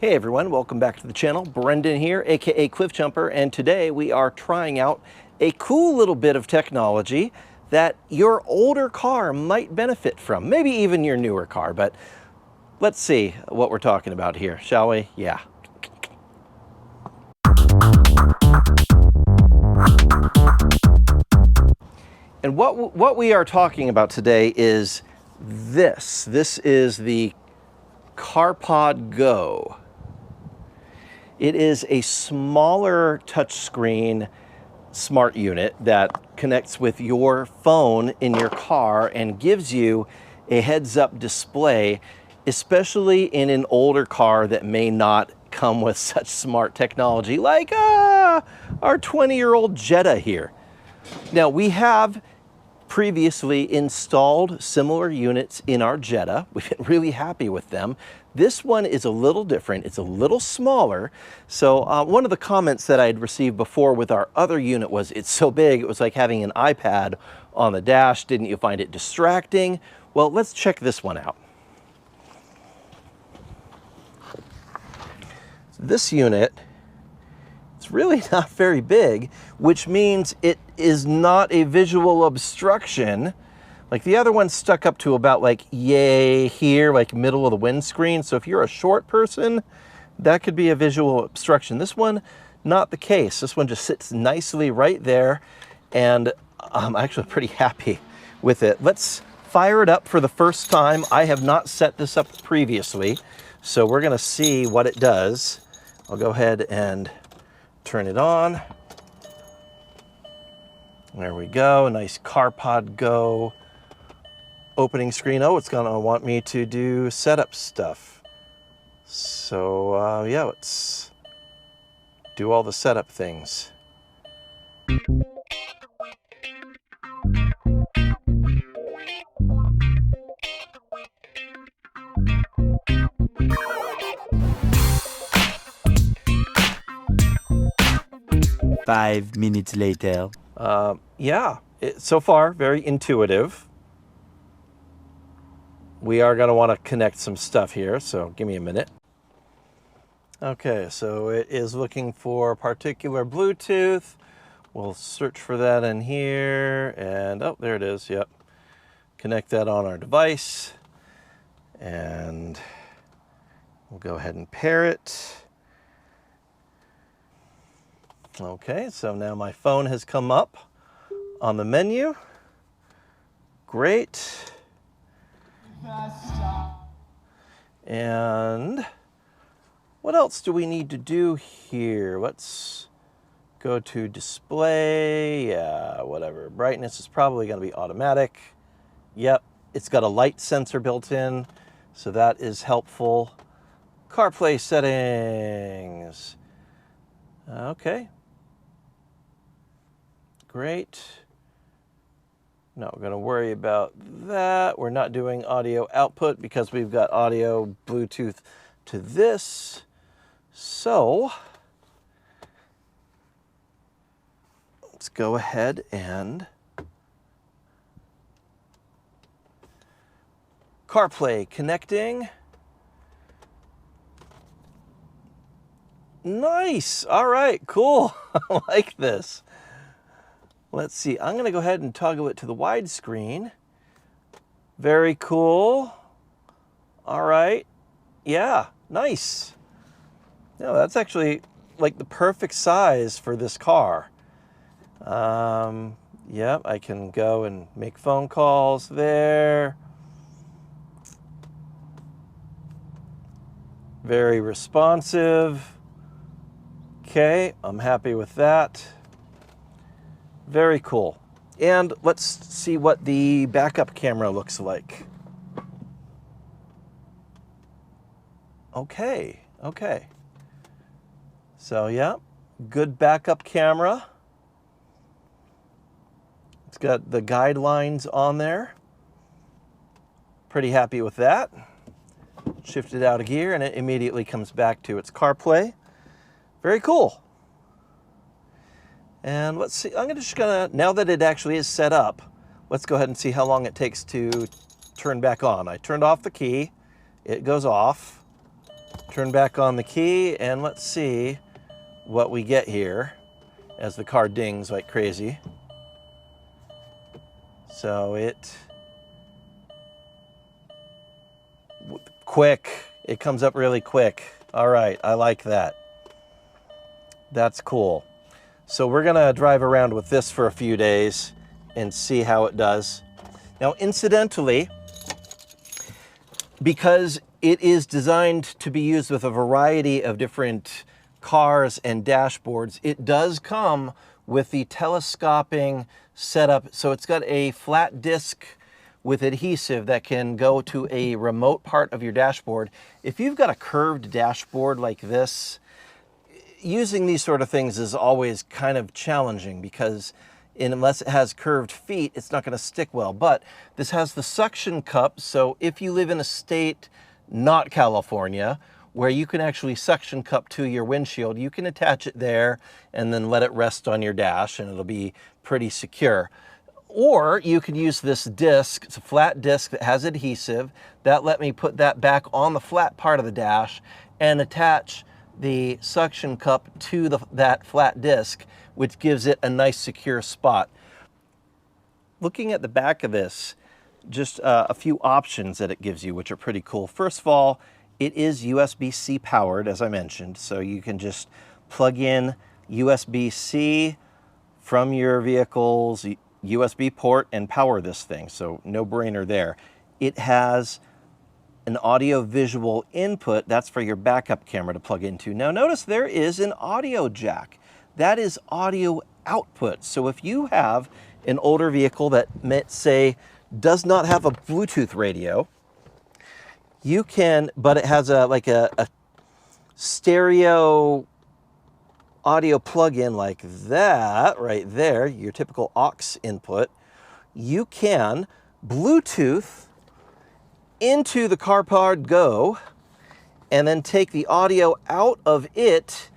Hey everyone, welcome back to the channel. Brendan here, aka Cliff Jumper, and today we are trying out a cool little bit of technology that your older car might benefit from, maybe even your newer car, but let's see what we're talking about here, shall we? Yeah. And what we are talking about today is this. This is the CarpodGo. It is a smaller touchscreen smart unit that connects with your phone in your car and gives you a heads-up display, especially in an older car that may not come with such smart technology like our 20-year-old Jetta here. Now, we have previously installed similar units in our Jetta. We've been really happy with them. This one is a little different. It's a little smaller. So one of the comments that I had received before with our other unit was, it's so big, it was like having an iPad on the dash. Didn't you find it distracting? Well, let's check this one out. This unit, it's really not very big, which means it is not a visual obstruction. Like the other one stuck up to about like yay here, like middle of the windscreen. So if you're a short person, that could be a visual obstruction. This one, not the case. This one just sits nicely right there, and I'm actually pretty happy with it. Let's fire it up for the first time. I have not set this up previously, so we're gonna see what it does. I'll go ahead and turn it on. There we go, a nice CarpodGo opening screen. Oh, it's gonna want me to do setup stuff. So yeah, let's do all the setup things. Five minutes later. Yeah, so far very intuitive. We are going to want to connect some stuff here, so give me a minute. Okay, so it is looking for particular Bluetooth. We'll search for that in here, and oh, there it is. Yep. Connect that on our device, and we'll go ahead and pair it. Okay, so now my phone has come up on the menu. Great. And what else do we need to do here? Let's go to display. Yeah, whatever. Brightness is probably going to be automatic. Yep, it's got a light sensor built in, so that is helpful. CarPlay settings. Okay. Great. Not going to worry about that. We're not doing audio output because we've got audio Bluetooth to this. So let's go ahead and CarPlay connecting. Nice. All right, cool. I like this. Let's see, I'm gonna go ahead and toggle it to the widescreen. Very cool. All right, yeah, nice. No, that's actually like the perfect size for this car. Yeah, I can go and make phone calls there. Very responsive. Okay, I'm happy with that. Very cool. And let's see what the backup camera looks like. Okay. So yeah, good backup camera. It's got the guidelines on there. Pretty happy with that. Shift it out of gear and it immediately comes back to its CarPlay. Very cool. And let's see, I'm just gonna, now that it actually is set up, let's go ahead and see how long it takes to turn back on. I turned off the key, it goes off. Turn back on the key and let's see what we get here as the car dings like crazy. So it comes up really quick. All right, I like that. That's cool. So we're gonna drive around with this for a few days and see how it does. Now, incidentally, because it is designed to be used with a variety of different cars and dashboards, it does come with the telescoping setup. So it's got a flat disc with adhesive that can go to a remote part of your dashboard. If you've got a curved dashboard like this, using these sort of things is always kind of challenging because unless it has curved feet, it's not going to stick well. But this has the suction cup, so if you live in a state, not California, where you can actually suction cup to your windshield, you can attach it there and then let it rest on your dash and it'll be pretty secure. Or you could use this disc. It's a flat disc that has adhesive. That let me put that back on the flat part of the dash and attach the suction cup to that flat disc, which gives it a nice secure spot. Looking at the back of this, just a few options that it gives you, which are pretty cool. First of all, it is USB-C powered, as I mentioned, so you can just plug in USB-C from your vehicle's USB port and power this thing, so no brainer there. It has an audio visual input. That's for your backup camera to plug into. Now notice there is an audio jack. That is audio output. So if you have an older vehicle that, say, does not have a Bluetooth radio, you can, but it has like a stereo audio plug-in like that right there, your typical aux input, you can Bluetooth into the CarpodGo and then take the audio out of it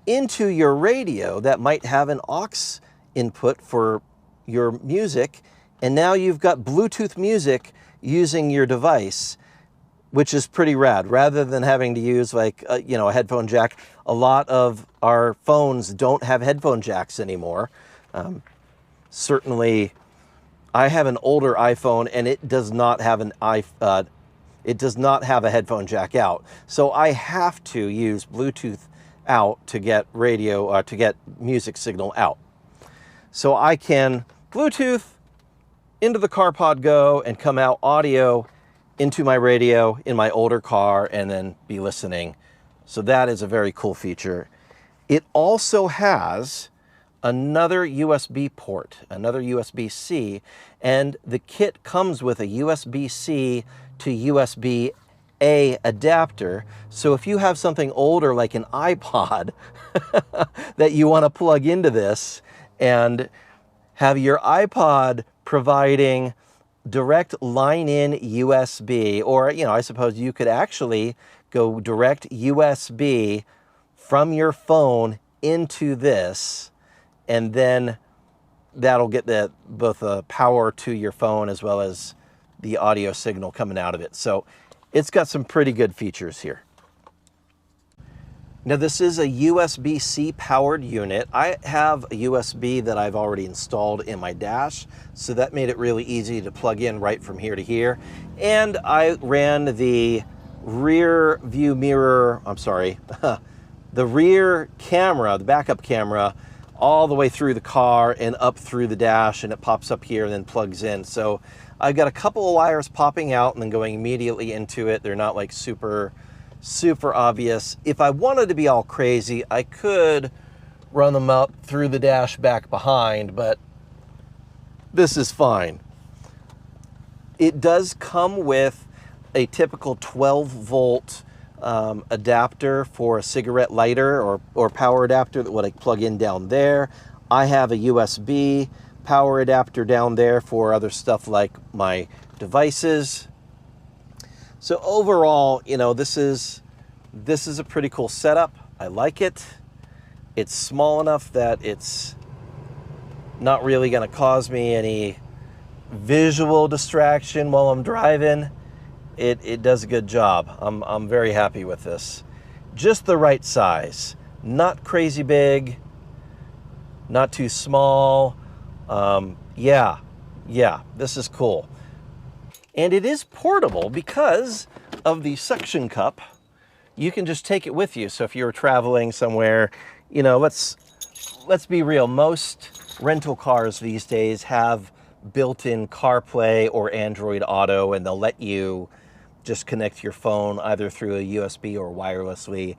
into your radio that might have an aux input for your music, and now you've got Bluetooth music using your device, which is pretty rad, rather than having to use like a headphone jack. A lot of our phones don't have headphone jacks anymore. Certainly, I have an older iPhone and it does not have a headphone jack out. So I have to use Bluetooth out to get radio, to get music signal out. So I can Bluetooth into the CarpodGo and come out audio into my radio in my older car and then be listening. So that is a very cool feature. It also has another USB port, another USB-C, and the kit comes with a USB-C to USB-A adapter. So if you have something older like an iPod that you want to plug into this and have your iPod providing direct line-in USB, or I suppose you could actually go direct USB from your phone into this, and then that'll get both the power to your phone as well as the audio signal coming out of it. So it's got some pretty good features here. Now this is a USB-C powered unit. I have a USB that I've already installed in my dash, so that made it really easy to plug in right from here to here. And I ran the rear view mirror, the rear camera, the backup camera, all the way through the car and up through the dash, and it pops up here and then plugs in. So I've got a couple of wires popping out and then going immediately into it. They're not like super obvious. If I wanted to be all crazy, I could run them up through the dash back behind, but this is fine. It does come with a typical 12-volt adapter for a cigarette lighter or power adapter that would I plug in down there. I have a USB power adapter down there for other stuff like my devices. So overall, this is a pretty cool setup. I like it. It's small enough that it's not really going to cause me any visual distraction while I'm driving. it does a good job. I'm very happy with this. Just the right size, not crazy big, not too small. Yeah, this is cool. And it is portable because of the suction cup. You can just take it with you. So if you're traveling somewhere, you know, let's be real. Most rental cars these days have built-in CarPlay or Android Auto, and they'll let you just connect your phone either through a USB or wirelessly.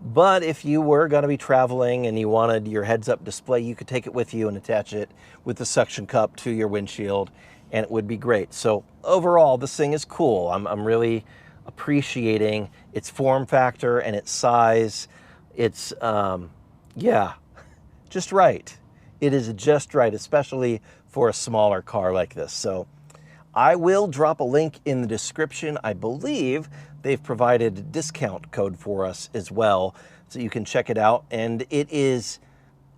But if you were going to be traveling and you wanted your heads-up display, you could take it with you and attach it with the suction cup to your windshield, and it would be great. So overall, this thing is cool. I'm really appreciating its form factor and its size. It's, yeah, just right. It is just right, especially for a smaller car like this. So I will drop a link in the description. I believe they've provided a discount code for us as well, so you can check it out. And it is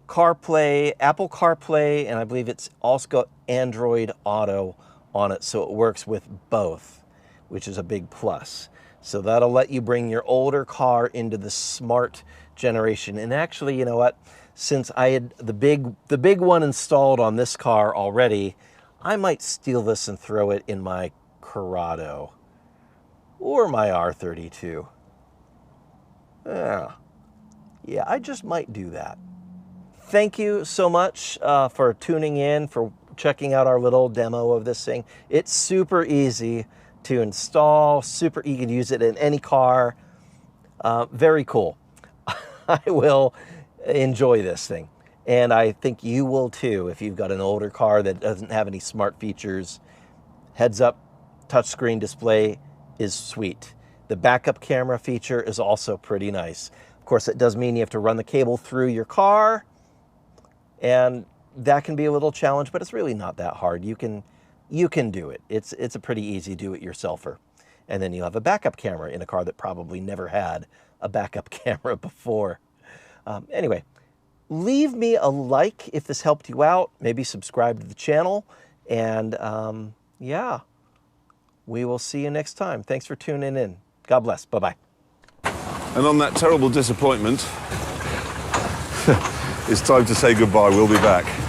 CarPlay, Apple CarPlay, and I believe it's also got Android Auto on it, so it works with both, which is a big plus. So that'll let you bring your older car into the smart generation. And actually, you know what? Since I had the big one installed on this car already, I might steal this and throw it in my Corrado or my R32. Yeah, I just might do that. Thank you so much for tuning in, for checking out our little demo of this thing. It's super easy to install, you can use it in any car. Very cool. I will enjoy this thing. And I think you will too if you've got an older car that doesn't have any smart features. Heads-up touchscreen display is sweet. The backup camera feature is also pretty nice. Of course, it does mean you have to run the cable through your car, and that can be a little challenge, but it's really not that hard. You can do it. It's a pretty easy do-it-yourselfer. And then you have a backup camera in a car that probably never had a backup camera before. Anyway, leave me a like if this helped you out. Maybe subscribe to the channel. And yeah, we will see you next time. Thanks for tuning in. God bless. Bye-bye. And on that terrible disappointment, it's time to say goodbye. We'll be back.